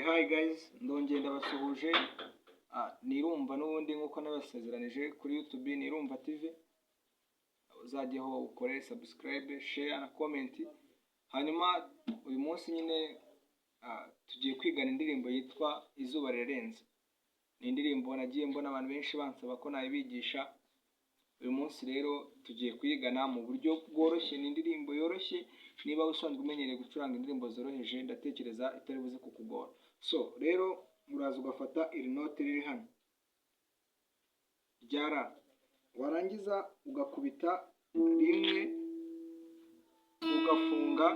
Hi guys, ndongeye ndabasuhuje. Nirumva n'ubundi nk'uko nabasezeranije kuri YouTube Nirumva TV. Uzajyeho ukore subscribe, share na comment. Hanyuma uyu munsi nyine tugiye kwigana indirimbo yitwa Izuba Rirenze. Ni indirimbo nagiye mbona abantu benshi bansaba ko nayibigisha. Uyu munsi rero tugiye kuyigana mu buryo bworoshye. Ni indirimbo yoroshye, niba usanzwe umenyereye gucuranga indirimbo zoroheje ndatekereza itari buze kukugora. So rero uraza ugafata iri note riri hano rya ra, warangiza ugakubita rimwe, ugafunga,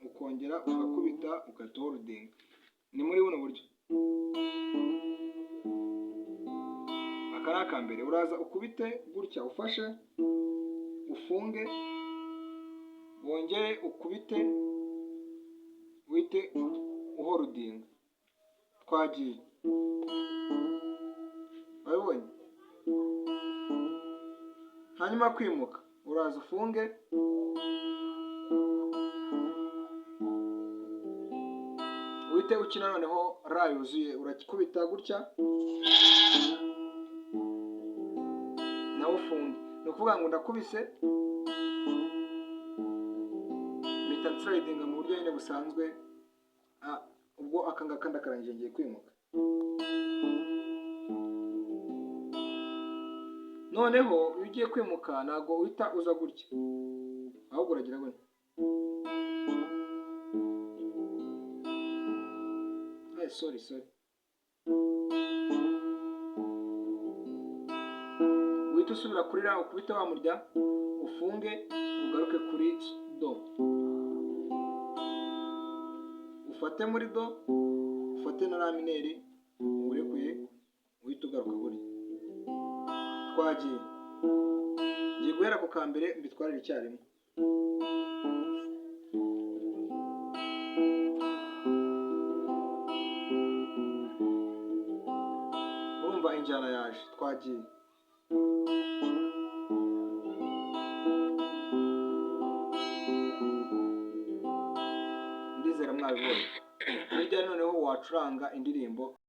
ukongera ugakubita, ugahita holding. Ni muri buno buryo. Aka ni akambere. Uraza ukubite gutya, ufashe, ufunge, wongere ukubite, wite uholding. Twagiye. Wabibonye? Hanyuma kwimuka, uraza ufunge, wite ukina noneho ra yuzuye, urakikubita gutya, nawe ufunge. Ni ukuvuga ngo ndakubise, mpita sliding mu buryo nyine busanzwe. Ubwo aka ngaka ndakarangije, ngiye kwimuka. Noneho iyo ugiye kwimuka ntabwo uhita uza gutya, ahubwo uragira gutya. Sorry. Uhita usubira kuri ra, ukubite wa murya, ufunge, ugaruke kuri do. Ufate muri do, ufate na la mineri, urekuye, uhita ugaruka gutya. Twagiye. Ngiye guhera ku kambere mbitwarire icyarimwe. Urumva injyana yaje. Twagiye. Ndizera mwabibonye. Hirya noneho wacuranga indirimbo